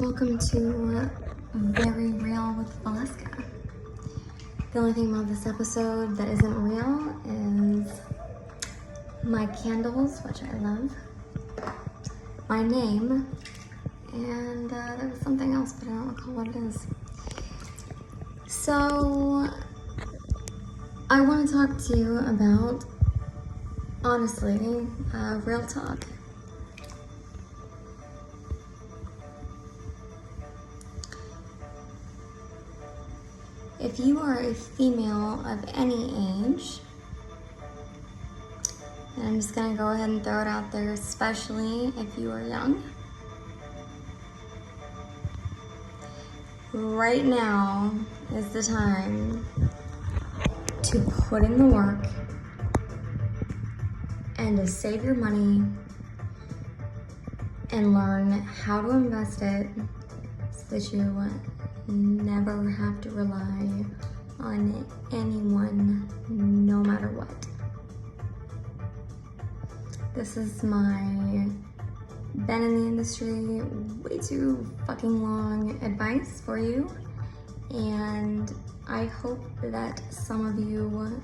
Welcome to Very Real with Valeska. The only thing about this episode that isn't real is my candles, which I love, my name, and there was something else, but I don't recall what it is. So, I want to talk to you about, honestly, real talk. If you are a female of any age, and I'm just gonna go ahead and throw it out there, especially if you are young, right now is the time to put in the work and to save your money and learn how to invest it so that you never have to rely on anyone, no matter what. This is my been in the industry way too fucking long advice for you, and I hope that some of you,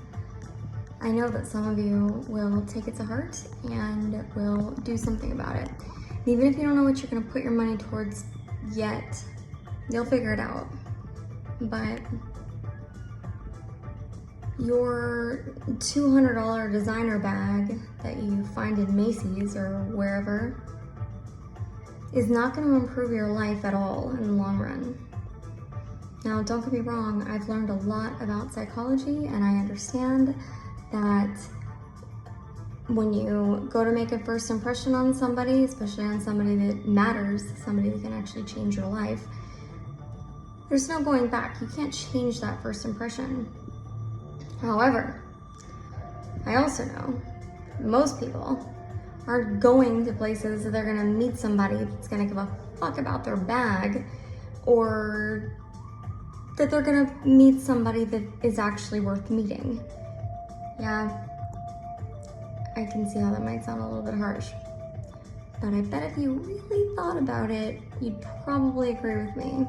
I know that some of you will take it to heart and will do something about it. And even if you don't know what you're gonna put your money towards yet, you'll figure it out. But your $200 designer bag that you find in Macy's or wherever is not going to improve your life at all in the long run. Now, don't get me wrong, I've learned a lot about psychology, and I understand that when you go to make a first impression on somebody, especially on somebody that matters, somebody that can actually change your life, there's no going back. You can't change that first impression. However, I also know most people aren't going to places that they're gonna meet somebody that's gonna give a fuck about their bag, or that they're gonna meet somebody that is actually worth meeting. Yeah, I can see how that might sound a little bit harsh, but I bet if you really thought about it, you'd probably agree with me.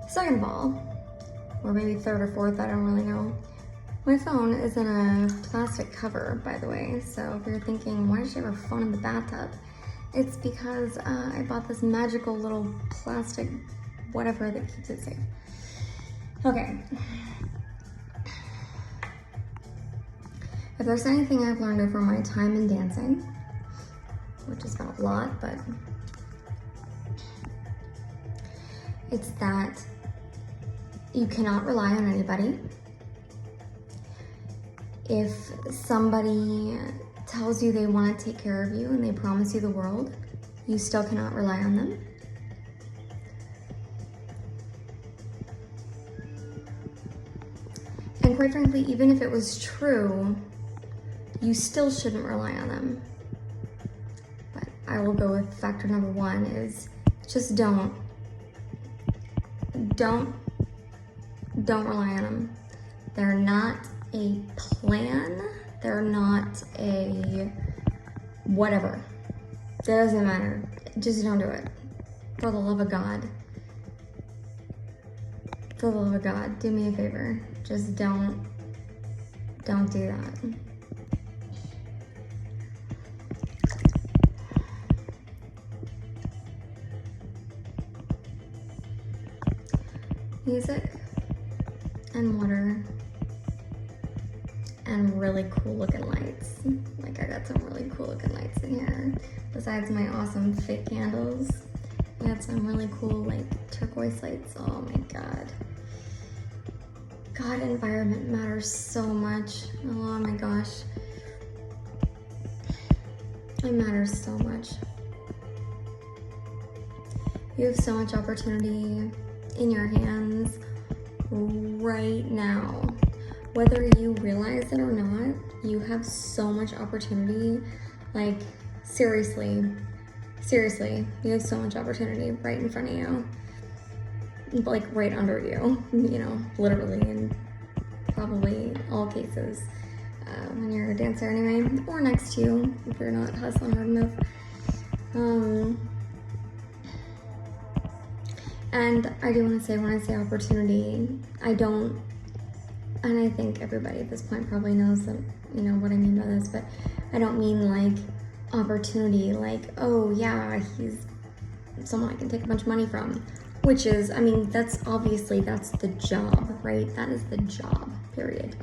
Second of all, or maybe third or fourth, I don't really know, my phone is in a plastic cover, by the way. So if you're thinking, why does she have her phone in the bathtub? It's because I bought this magical little plastic whatever that keeps it safe. Okay. If there's anything I've learned over my time in dancing, which has been a lot, but it's that you cannot rely on anybody. If somebody tells you they want to take care of you and they promise you the world, you still cannot rely on them. And quite frankly, even if it was true, you still shouldn't rely on them. But I will go with factor number one is just don't rely on them. They're not a plan. They're not a whatever. That doesn't matter. Just don't do it. For the love of God. For the love of God, do me a favor. Just don't do that. Music and water and really cool looking lights. Like, I got some really cool looking lights in here. Besides my awesome fake candles, I got some really cool like turquoise lights. Oh my God. God, environment matters so much. Oh my gosh. It matters so much. You have so much opportunity in your hands right now. Whether you realize it or not, you have so much opportunity. Like, seriously, you have so much opportunity right in front of you. Like, right under you, you know, literally, in probably all cases. When you're a dancer anyway, or next to you, if you're not hustling hard enough. And I do want to say, when I say opportunity, I don't, and I think everybody at this point probably knows that, you know, what I mean by this, but I don't mean like opportunity, like, oh yeah, he's someone I can take a bunch of money from, which is, I mean, that's obviously, that's the job, right? That is the job, period.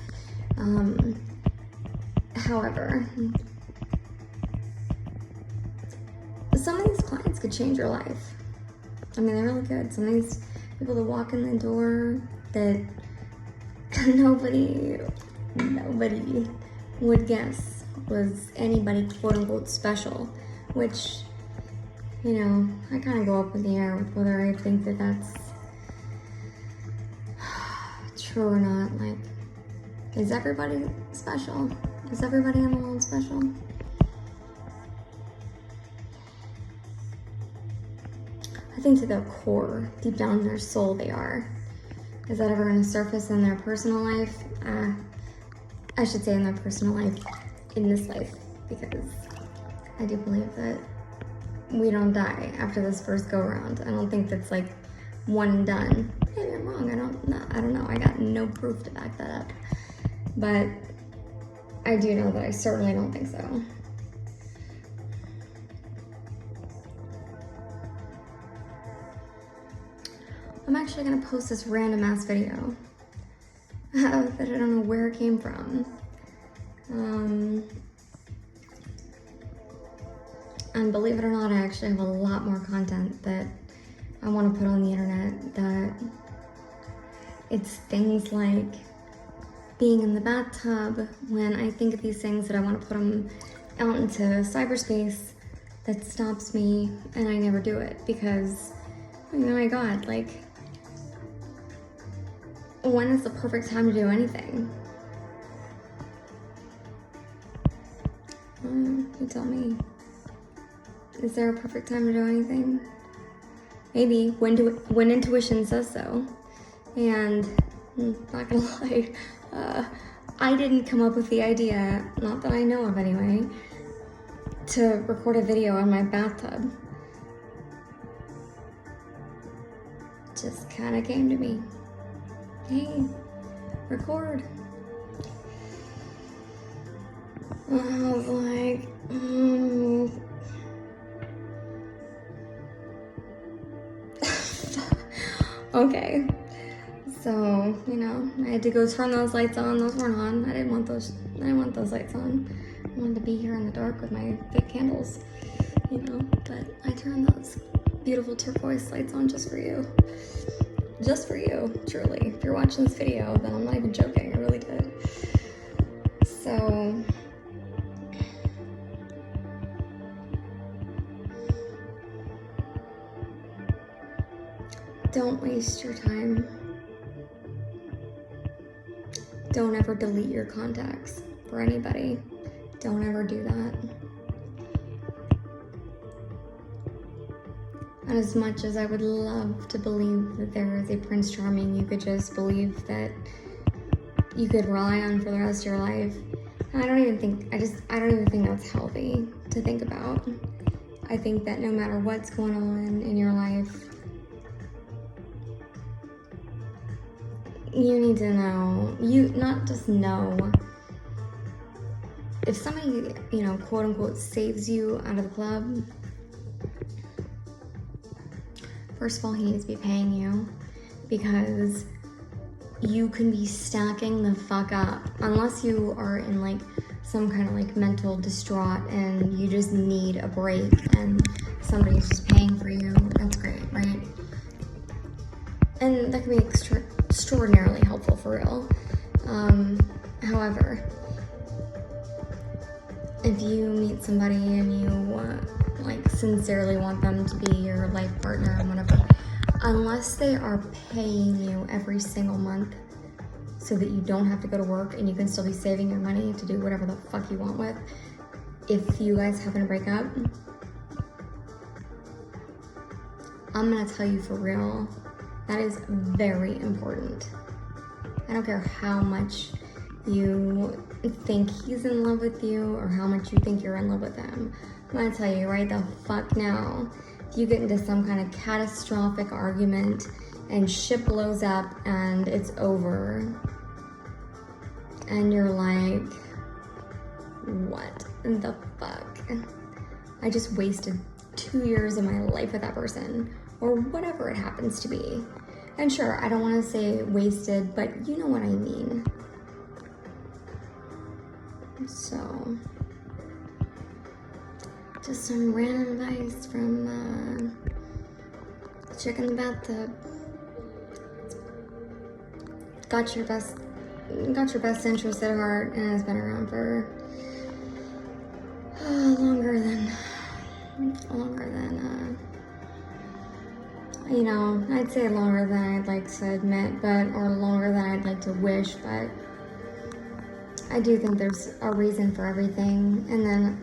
However, some of these clients could change your life. I mean, they're really good. Some of these people that walk in the door that nobody would guess was anybody quote unquote special, which, you know, I kind of go up in the air with whether I think that that's true or not. Like, is everybody special? Is everybody in the world special? I think to their core, deep down in their soul, they are. Is that ever going to surface in their personal life? I should say in their personal life, in this life, because I do believe that we don't die after this first go around. I don't think that's like one and done. Maybe I'm wrong. I don't know. I got no proof to back that up. But I do know that I certainly don't think so. I'm actually gonna post this random ass video that I don't know where it came from. And believe it or not, I actually have a lot more content that I want to put on the internet. That it's things like being in the bathtub when I think of these things that I want to put them out into cyberspace, that stops me and I never do it because, oh my God, like, when is the perfect time to do anything? You tell me. Is there a perfect time to do anything? Maybe when intuition says so. And not gonna lie, I didn't come up with the idea, not that I know of anyway, to record a video on my bathtub. Just kind of came to me. Hey, record. I was like, okay. So, you know, I had to go turn those lights on. Those weren't on. I didn't want those lights on. I wanted to be here in the dark with my fake candles, you know, but I turned those beautiful turquoise lights on just for you. Just for you, truly. If you're watching this video, then I'm not even joking. I really did. So, don't waste your time. Don't ever delete your contacts for anybody. Don't ever do that. And as much as I would love to believe that there is a Prince Charming you could just believe that you could rely on for the rest of your life, I don't even think that's healthy to think about. I think that no matter what's going on in your life, you need to know, not just know, if somebody, you know, quote unquote saves you out of the club, first of all, he needs to be paying you, because you can be stacking the fuck up. Unless you are in like some kind of like mental distraught and you just need a break and somebody's just paying for you, that's great, right? And that can be extraordinarily helpful for real. However, if you meet somebody and you like sincerely want them to be your life partner and whatever, unless they are paying you every single month so that you don't have to go to work and you can still be saving your money to do whatever the fuck you want with, if you guys happen to break up, I'm gonna tell you for real, that is very important. I don't care how much you think he's in love with you or how much you think you're in love with him. I'm gonna tell you right the fuck now you get into some kind of catastrophic argument and shit blows up and it's over. And you're like, what the fuck? I just wasted 2 years of my life with that person, or whatever it happens to be. And sure, I don't want to say wasted, but you know what I mean. So, just some random advice from chick in the bathtub. Got your best interest at heart, and has been around for longer than you know, I'd say longer than I'd like to admit, or longer than I'd like to wish, but I do think there's a reason for everything. And then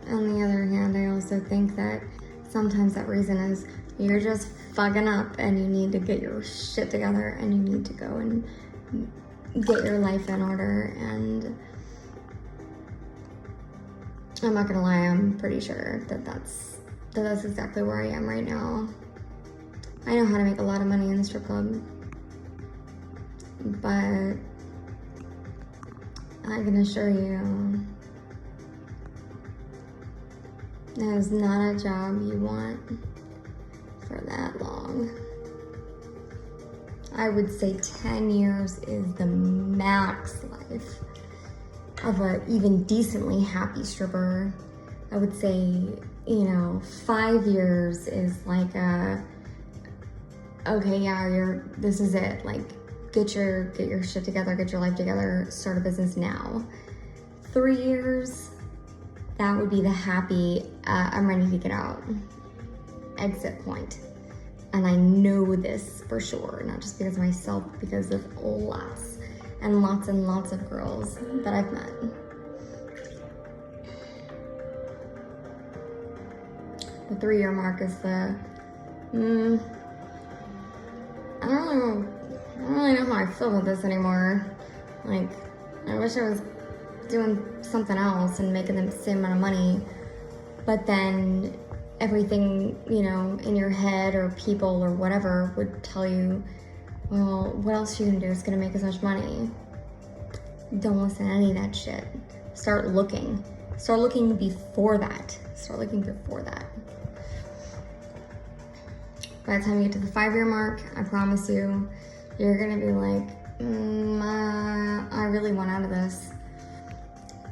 on the other hand, I also think that sometimes that reason is you're just fucking up and you need to get your shit together and you need to go and get your life in order. And I'm not gonna lie, I'm pretty sure that's exactly where I am right now. I know how to make a lot of money in the strip club, but I can assure you, that is not a job you want for that long. I would say 10 years is the max life of a even decently happy stripper. I would say, 5 years is like okay, yeah, this is it. Like, get your shit together, get your life together, start a business now. 3 years, that would be the happy, I'm ready to get out exit point. And I know this for sure, not just because of myself, because of lots and lots and lots of girls that I've met. The 3-year mark is the, I don't really know how I feel about this anymore. Like, I wish I was doing something else and making the same amount of money, but then everything, in your head or people or whatever would tell you, well, what else are you gonna do? It's gonna make as much money. Don't listen to any of that shit. Start looking. Start looking before that. By the time you get to the 5-year mark, I promise you, you're gonna be like, I really want out of this.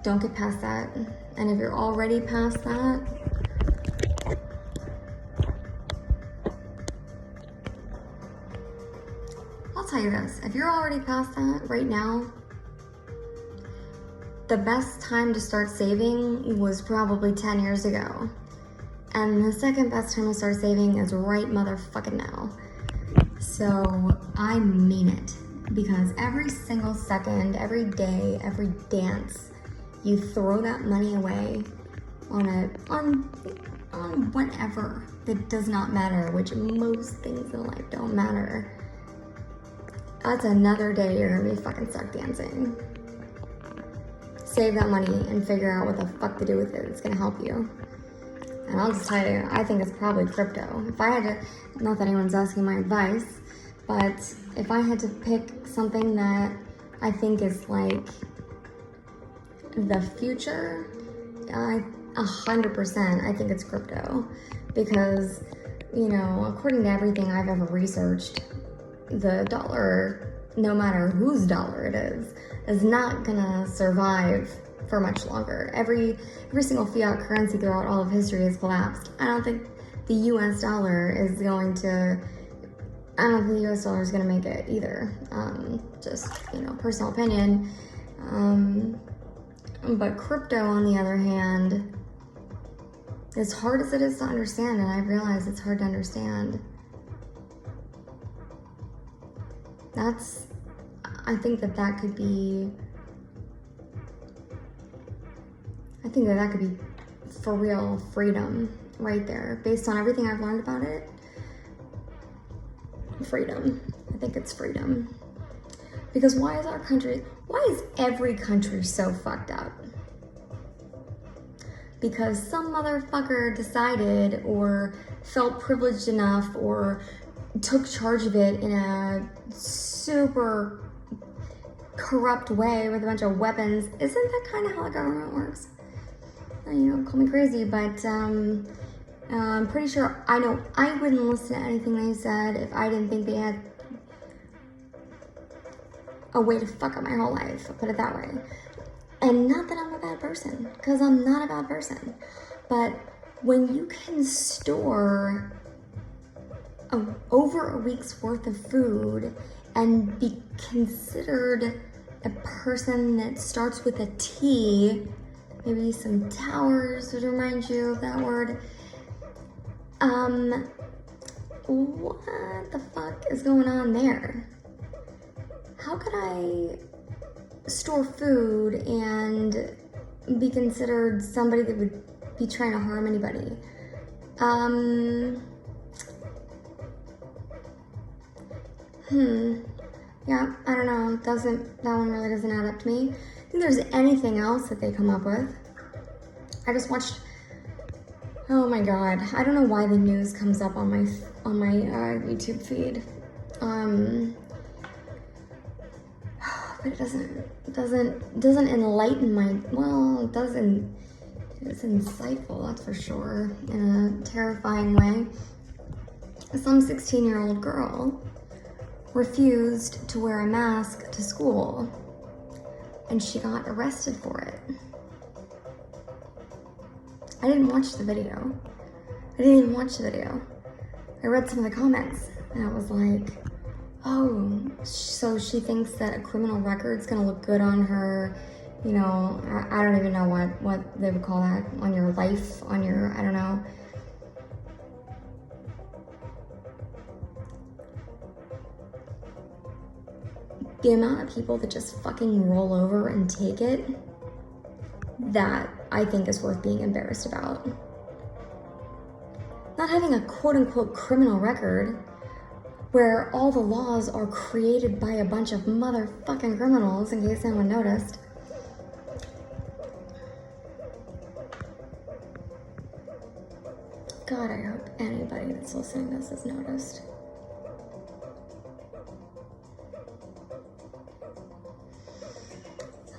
Don't get past that. And if you're already past that, I'll tell you this, if you're already past that right now, the best time to start saving was probably 10 years ago. And the second best time to start saving is right motherfucking now. So I mean it, because every single second, every day, every dance, you throw that money away on whatever that does not matter, which most things in life don't matter. That's another day you're gonna be fucking stuck dancing. Save that money and figure out what the fuck to do with it. It's gonna help you. And I'll just tell you, I think it's probably crypto. If I had to, not that anyone's asking my advice, but if I had to pick something that I think is like the future, 100%, I think it's crypto. Because, according to everything I've ever researched, the dollar, no matter whose dollar it is not gonna survive for much longer. Every single fiat currency throughout all of history has collapsed. I don't think the US dollar is going to make it either. Just, personal opinion. But crypto, on the other hand, as hard as it is to understand, and I realize it's hard to understand, I think that could be for real freedom right there. Based on everything I've learned about it, freedom. I think it's freedom. Because why is every country so fucked up? Because some motherfucker decided, or felt privileged enough or took charge of it in a super corrupt way with a bunch of weapons. Isn't that kind of how the government works? You know, call me crazy, but I'm pretty sure, I know I wouldn't listen to anything they said if I didn't think they had a way to fuck up my whole life, I'll put it that way. And not that I'm a bad person, because I'm not a bad person. But when you can store over a week's worth of food and be considered a person that starts with a T, maybe some towers would remind you of that word. What the fuck is going on there? How could I store food and be considered somebody that would be trying to harm anybody? Yeah, I don't know. That one really doesn't add up to me. I think there's anything else that they come up with. I just watched, oh my God. I don't know why the news comes up on my YouTube feed. But it doesn't enlighten my, well, it's insightful, that's for sure, in a terrifying way. Some 16-year-old girl refused to wear a mask to school, and she got arrested for it. I didn't watch the video. I didn't even watch the video. I read some of the comments, and I was like, oh, so she thinks that a criminal record's gonna look good on her, you know, I don't even know what they would call that, on your life, on your, I don't know. The amount of people that just fucking roll over and take it, that I think is worth being embarrassed about. Not having a quote-unquote criminal record where all the laws are created by a bunch of motherfucking criminals, in case anyone noticed. God, I hope anybody that's listening to this has noticed.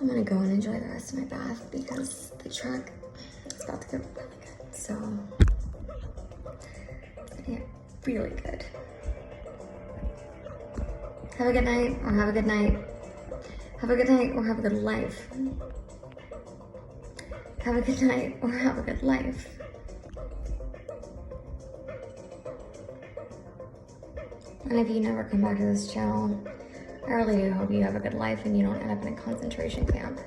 I'm gonna go and enjoy the rest of my bath because the truck is about to get really good. So, yeah, really good. Have a good night, or have a good night. Have a good night, or have a good life. Have a good night, or have a good life. And if you never come back to this channel, I really do hope you have a good life and you don't end up in a concentration camp.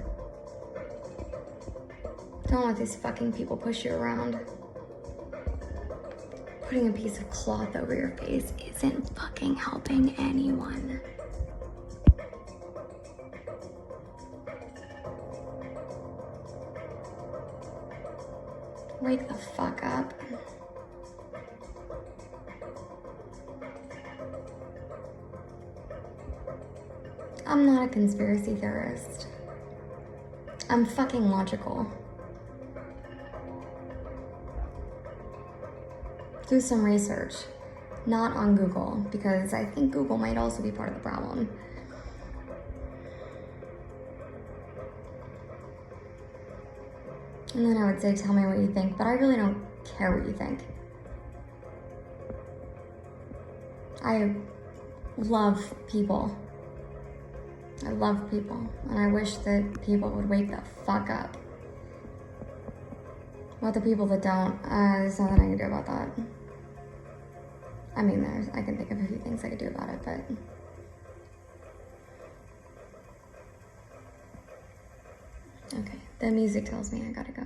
Don't let these fucking people push you around. Putting a piece of cloth over your face isn't fucking helping anyone. Wake the fuck up. I'm not a conspiracy theorist. I'm fucking logical. Do some research, not on Google, because I think Google might also be part of the problem. And then I would say, tell me what you think, but I really don't care what you think. I love people. I love people, and I wish that people would wake the fuck up. But the people that don't, there's nothing I can do about that. I mean, I can think of a few things I could do about it, but... Okay, the music tells me I gotta go.